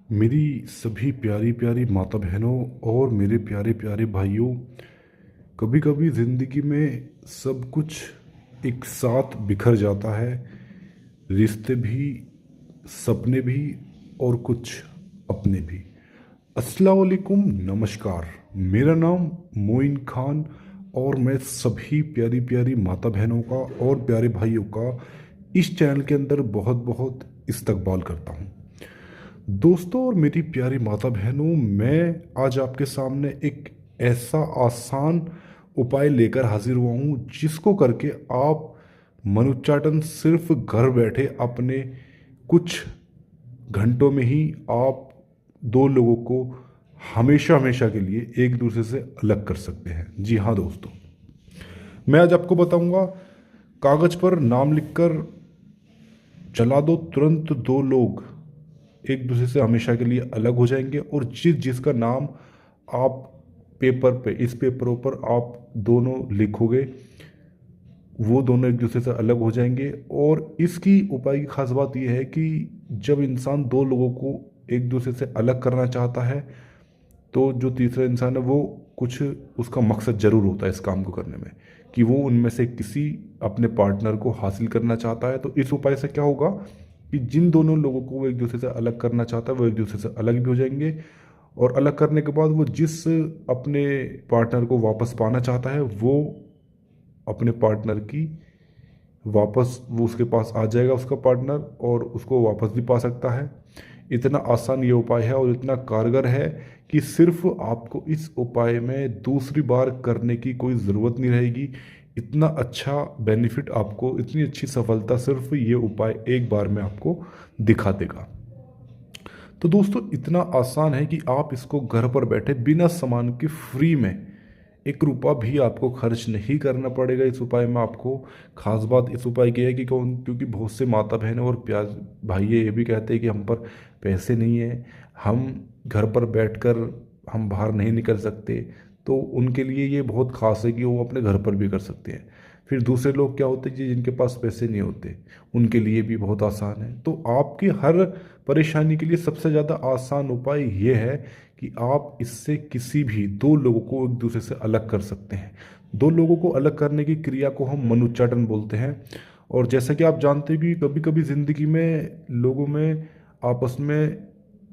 मेरी सभी प्यारी प्यारी माता बहनों और मेरे प्यारे प्यारे भाइयों, कभी कभी ज़िंदगी में सब कुछ एक साथ बिखर जाता है। रिश्ते भी, सपने भी और कुछ अपने भी। अस्सलाम वालेकुम, नमस्कार। मेरा नाम मोइन खान और मैं सभी प्यारी प्यारी माता बहनों का और प्यारे भाइयों का इस चैनल के अंदर बहुत बहुत इस्तकबाल करता हूँ। दोस्तों और मेरी प्यारी माता बहनों, मैं आज आपके सामने एक ऐसा आसान उपाय लेकर हाजिर हुआ हूँ जिसको करके आप मनोच्चाटन सिर्फ घर बैठे अपने कुछ घंटों में ही आप दो लोगों को हमेशा हमेशा के लिए एक दूसरे से अलग कर सकते हैं। जी हाँ दोस्तों, मैं आज आपको बताऊंगा, कागज पर नाम लिखकर चला दो, तुरंत दो लोग एक दूसरे से हमेशा के लिए अलग हो जाएंगे। और जिसका नाम आप पेपर पे, इस पेपरों पर आप दोनों लिखोगे, वो दोनों एक दूसरे से अलग हो जाएंगे। और इसकी उपाय की खास बात यह है कि जब इंसान दो लोगों को एक दूसरे से अलग करना चाहता है तो जो तीसरा इंसान है वो कुछ उसका मकसद जरूर होता है इस काम को करने में, कि वो उनमें से किसी अपने पार्टनर को हासिल करना चाहता है। तो इस उपाय से क्या होगा कि जिन दोनों लोगों को वो एक दूसरे से अलग करना चाहता है वो एक दूसरे से अलग भी हो जाएंगे। और अलग करने के बाद वो जिस अपने पार्टनर को वापस पाना चाहता है वो अपने पार्टनर की वापस, वो उसके पास आ जाएगा उसका पार्टनर, और उसको वापस भी पा सकता है। इतना आसान ये उपाय है और इतना कारगर है कि सिर्फ आपको इस उपाय में दूसरी बार करने की कोई ज़रूरत नहीं रहेगी। इतना अच्छा बेनिफिट आपको, इतनी अच्छी सफलता सिर्फ ये उपाय एक बार में आपको दिखा देगा। तो दोस्तों, इतना आसान है कि आप इसको घर पर बैठे बिना सामान के फ्री में, एक रुपया भी आपको खर्च नहीं करना पड़ेगा इस उपाय में आपको। खास बात इस उपाय की है कि क्योंकि बहुत से माता बहन और प्यार भाई ये भी कहते हैं कि हम पर पैसे नहीं है, हम घर पर बैठकर हम बाहर नहीं निकल सकते। तो उनके लिए ये बहुत खास है कि वो अपने घर पर भी कर सकते हैं। फिर दूसरे लोग क्या होते हैं जी, जिनके पास पैसे नहीं होते, उनके लिए भी बहुत आसान है। तो आपकी हर परेशानी के लिए सबसे ज़्यादा आसान उपाय ये है कि आप इससे किसी भी दो लोगों को एक दूसरे से अलग कर सकते हैं। दो लोगों को अलग करने की क्रिया को हम मनोच्चाटन बोलते हैं। और जैसा कि आप जानते हैं कि कभी कभी ज़िंदगी में लोगों में आपस में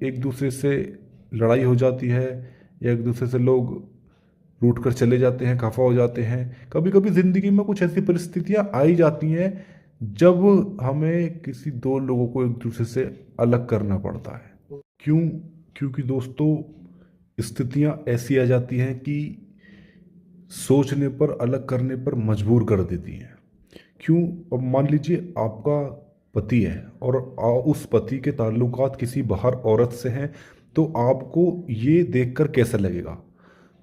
एक दूसरे से लड़ाई हो जाती है, या एक दूसरे से लोग रूठ कर चले जाते हैं, खफा हो जाते हैं। कभी कभी ज़िंदगी में कुछ ऐसी परिस्थितियां आई जाती हैं जब हमें किसी दो लोगों को एक दूसरे से अलग करना पड़ता है। क्यों? क्योंकि दोस्तों, स्थितियां ऐसी आ जाती हैं कि सोचने पर, अलग करने पर मजबूर कर देती हैं। क्यों? अब मान लीजिए आपका पति है और उस पति के ताल्लुकात किसी बाहर औरत से हैं, तो आपको ये देखकर कैसा लगेगा?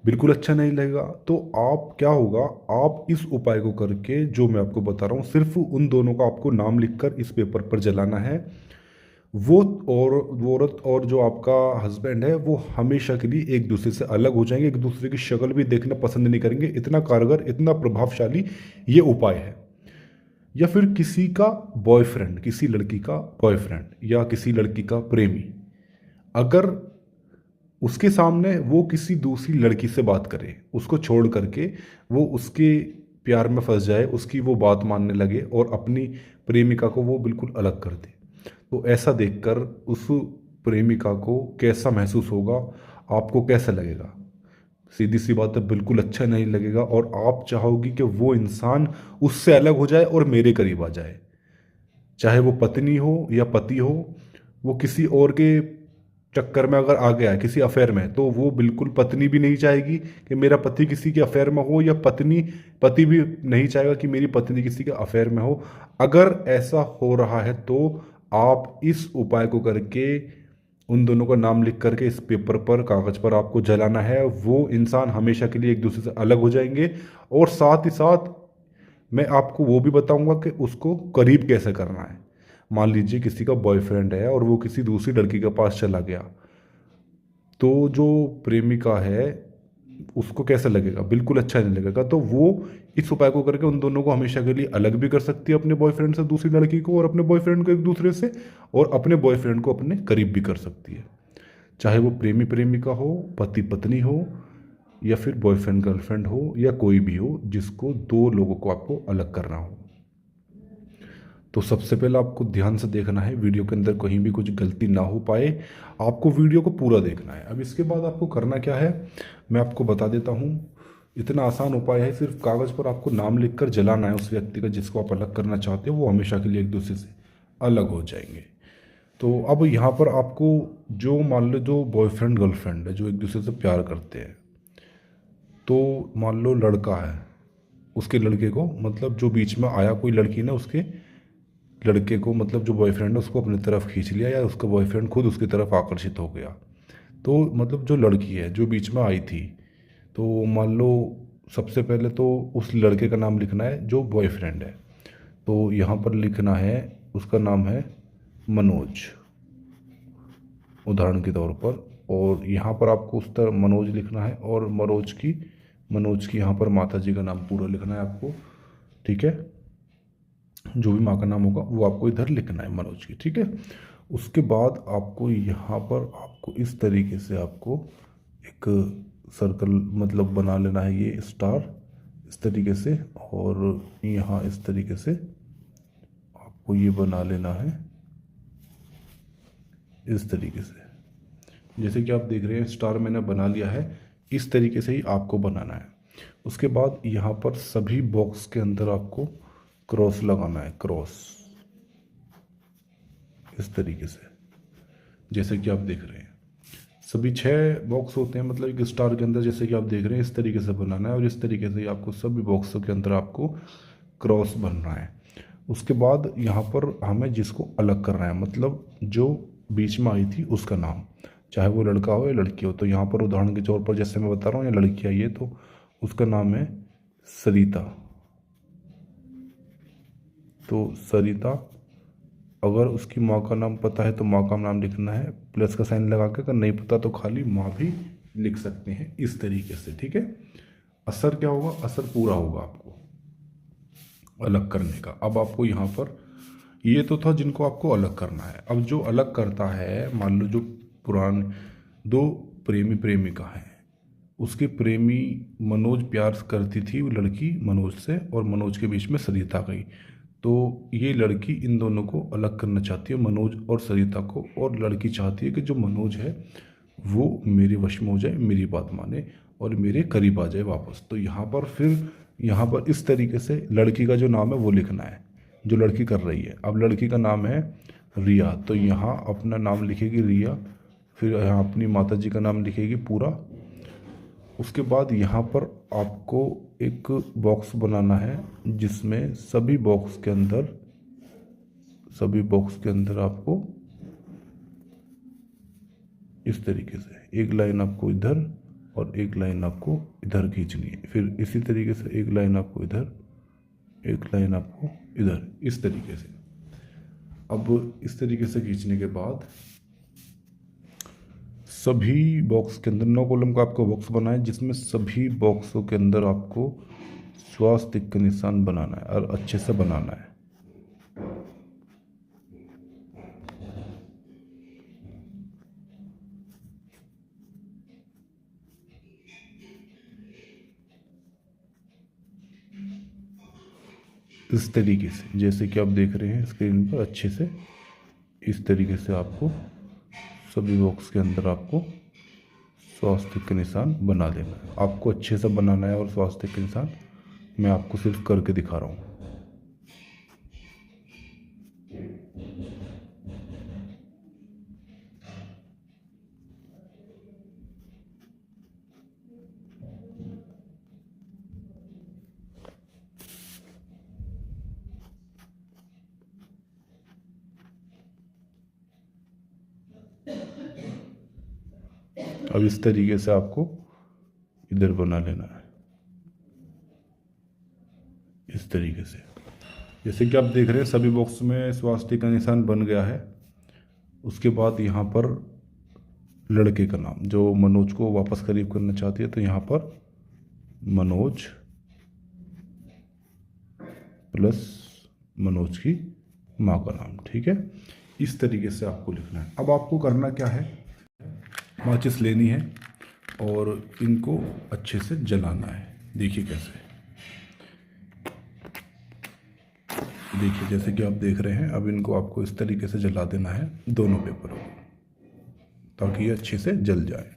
बिल्कुल अच्छा नहीं लगेगा। तो आप क्या होगा, आप इस उपाय को करके, जो मैं आपको बता रहा हूँ, सिर्फ उन दोनों का आपको नाम लिखकर इस पेपर पर जलाना है। वो औरत और जो आपका हस्बैंड है वो हमेशा के लिए एक दूसरे से अलग हो जाएंगे, एक दूसरे की शक्ल भी देखना पसंद नहीं करेंगे। इतना कारगर, इतना प्रभावशाली ये उपाय है। या फिर किसी का बॉयफ्रेंड, किसी लड़की का बॉयफ्रेंड या किसी लड़की का प्रेमी, अगर उसके सामने वो किसी दूसरी लड़की से बात करे, उसको छोड़ करके वो उसके प्यार में फंस जाए, उसकी वो बात मानने लगे और अपनी प्रेमिका को वो बिल्कुल अलग कर दे, तो ऐसा देखकर उस प्रेमिका को कैसा महसूस होगा? आपको कैसा लगेगा? सीधी सी बात है, बिल्कुल अच्छा नहीं लगेगा। और आप चाहोगी कि वो इंसान उससे अलग हो जाए और मेरे करीब आ जाए। चाहे वो पत्नी हो या पति हो, वो किसी और के चक्कर में अगर आ गया है, किसी अफेयर में, तो वो बिल्कुल, पत्नी भी नहीं चाहेगी कि मेरा पति किसी के अफेयर में हो, या पति भी नहीं चाहेगा कि मेरी पत्नी किसी के अफेयर में हो। अगर ऐसा हो रहा है तो आप इस उपाय को करके उन दोनों का नाम लिख करके इस पेपर पर, कागज पर आपको जलाना है। वो इंसान हमेशा के लिए एक दूसरे से अलग हो जाएंगे। और साथ ही साथ मैं आपको वो भी बताऊंगा कि उसको करीब कैसे करना है। मान लीजिए किसी का बॉयफ्रेंड है और वो किसी दूसरी लड़की के पास चला गया, तो जो प्रेमिका है उसको कैसा लगेगा? बिल्कुल अच्छा नहीं लगेगा। तो वो इस उपाय को करके उन दोनों को हमेशा के लिए अलग भी कर सकती है, अपने बॉयफ्रेंड से दूसरी लड़की को, और अपने बॉयफ्रेंड को एक दूसरे से, और अपने बॉयफ्रेंड को अपने करीब भी कर सकती है। चाहे वो प्रेमी प्रेमिका हो, पति पत्नी हो, या फिर बॉयफ्रेंड गर्लफ्रेंड हो, या कोई भी हो जिसको दो लोगों को आपको अलग करना हो। तो सबसे पहले आपको ध्यान से देखना है, वीडियो के अंदर कहीं भी कुछ गलती ना हो पाए, आपको वीडियो को पूरा देखना है। अब इसके बाद आपको करना क्या है, मैं आपको बता देता हूँ। इतना आसान उपाय है, सिर्फ कागज़ पर आपको नाम लिखकर जलाना है उस व्यक्ति का जिसको आप अलग करना चाहते हो, वो हमेशा के लिए एक दूसरे से अलग हो जाएंगे। तो अब यहाँ पर आपको, जो मान लो जो बॉयफ्रेंड गर्लफ्रेंड है जो एक दूसरे से प्यार करते हैं, तो मान लो लड़का है, उसके लड़के को, मतलब जो बीच में आया कोई लड़की ने उसके लड़के को, मतलब जो बॉयफ्रेंड है उसको अपनी तरफ खींच लिया, या उसका बॉयफ्रेंड खुद उसकी तरफ आकर्षित हो गया। तो मतलब जो लड़की है जो बीच में आई थी, तो मान लो सबसे पहले तो उस लड़के का नाम लिखना है जो बॉयफ्रेंड है। तो यहाँ पर लिखना है, उसका नाम है मनोज, उदाहरण के तौर पर। और यहाँ पर आपको उस तरह मनोज लिखना है, और मनोज की यहाँ पर माता जी का नाम पूरा लिखना है आपको, ठीक है। जो भी माँ का नाम होगा वो आपको इधर लिखना है, मनोज की, ठीक है। उसके बाद आपको यहाँ पर आपको इस तरीके से आपको एक सर्कल मतलब बना लेना है, ये स्टार इस तरीके से, और यहाँ इस तरीके से आपको ये बना लेना है इस तरीके से। जैसे कि आप देख रहे हैं स्टार मैंने बना लिया है, इस तरीके से ही आपको बनाना है। उसके बाद यहाँ पर सभी बॉक्स के अंदर आपको क्रॉस लगाना है, क्रॉस इस तरीके से, जैसे कि आप देख रहे हैं। सभी 6 बॉक्स होते हैं मतलब एक स्टार के अंदर, जैसे कि आप देख रहे हैं इस तरीके से बनाना है, और इस तरीके से आपको सभी बॉक्सों के अंदर आपको क्रॉस बनना है। उसके बाद यहाँ पर हमें जिसको अलग करना है, मतलब जो बीच में आई थी उसका नाम, चाहे वो लड़का हो या लड़की हो। तो यहाँ पर उदाहरण के तौर पर जैसे मैं बता रहा हूँ, या लड़की आई है तो उसका नाम है सरिता। तो सरिता, अगर उसकी माँ का नाम पता है तो माँ का नाम लिखना है प्लस का साइन लगा के, अगर नहीं पता तो खाली माँ भी लिख सकते हैं इस तरीके से, ठीक है। असर क्या होगा, असर पूरा होगा आपको अलग करने का। अब आपको यहाँ पर ये तो था जिनको आपको अलग करना है। अब जो अलग करता है, मान लो जो पुराने दो प्रेमी प्रेमिका हैं, उसके प्रेमी मनोज प्यार करती थी वो लड़की मनोज से, और मनोज के बीच में सरिता गई। तो ये लड़की इन दोनों को अलग करना चाहती है, मनोज और सरिता को, और लड़की चाहती है कि जो मनोज है वो मेरे वश में हो जाए, मेरी बात माने और मेरे करीब आ जाए वापस। तो यहाँ पर फिर यहाँ पर इस तरीके से लड़की का जो नाम है वो लिखना है जो लड़की कर रही है। अब लड़की का नाम है रिया, तो यहाँ अपना नाम लिखेगी रिया, फिर यहाँ अपनी माता जी का नाम लिखेगी पूरा। उसके बाद यहाँ पर आपको एक बॉक्स बनाना है जिसमें सभी बॉक्स के अंदर आपको इस तरीके से एक लाइन आपको इधर और एक लाइन आपको इधर खींचनी है, फिर इसी तरीके से एक लाइन आपको इधर, एक लाइन आपको इधर, इस तरीके से। अब इस तरीके से खींचने के बाद सभी बॉक्स के अंदर 9 कॉलम का आपको बॉक्स बनाना है, जिसमें सभी बॉक्सों के अंदर आपको स्वास्तिक का निशान बनाना है और अच्छे से बनाना है। इस तरीके से जैसे कि आप देख रहे हैं स्क्रीन पर, अच्छे से इस तरीके से आपको सभी बॉक्स के अंदर आपको स्वास्तिक का निशान बना देना है। आपको अच्छे से बनाना है, और स्वास्तिक का निशान मैं आपको सिर्फ करके दिखा रहा हूँ। अब इस तरीके से आपको इधर बना लेना है इस तरीके से। जैसे कि आप देख रहे हैं सभी बॉक्स में स्वास्तिक का निशान बन गया है। उसके बाद यहाँ पर लड़के का नाम, जो मनोज को वापस करीब करना चाहती है, तो यहाँ पर मनोज प्लस मनोज की माँ का नाम, ठीक है। इस तरीके से आपको लिखना है। अब आपको करना क्या है, माचिस लेनी है और इनको अच्छे से जलाना है। देखिए कैसे, देखिए जैसे कि आप देख रहे हैं। अब इनको आपको इस तरीके से जला देना है दोनों पेपरों को, ताकि ये अच्छे से जल जाए।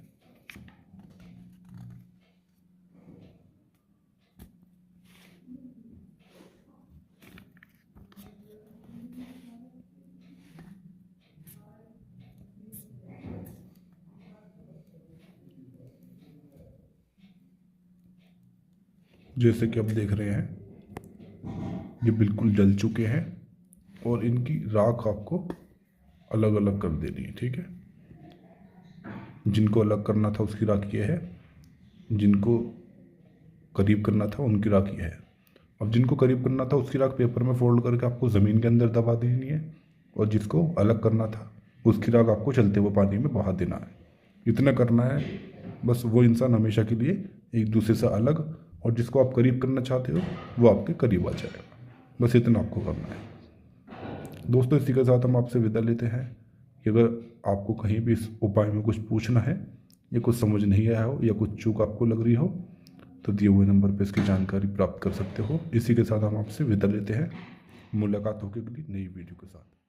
जैसे कि आप देख रहे हैं ये बिल्कुल जल चुके हैं और इनकी राख आपको अलग अलग कर देनी है। ठीक है, जिनको अलग करना था उसकी राख ये है, जिनको करीब करना था उनकी राख ये है। अब जिनको करीब करना था उसकी राख पेपर में फोल्ड करके आपको ज़मीन के अंदर दबा देनी है, और जिसको अलग करना था उसकी राख आपको चलते हुए पानी में बहा देना है। इतना करना है बस, वो इंसान हमेशा के लिए एक दूसरे से अलग, और जिसको आप करीब करना चाहते हो वो आपके करीब आ जाएगा। बस इतना आपको करना है। दोस्तों, इसी के साथ हम आपसे विदा लेते हैं कि अगर आपको कहीं भी इस उपाय में कुछ पूछना है या कुछ समझ नहीं आया हो या कुछ चूक आपको लग रही हो तो दिए हुए नंबर पर इसकी जानकारी प्राप्त कर सकते हो। इसी के साथ हम आपसे विदा लेते हैं। मुलाकात होगी अगली नई वीडियो के साथ।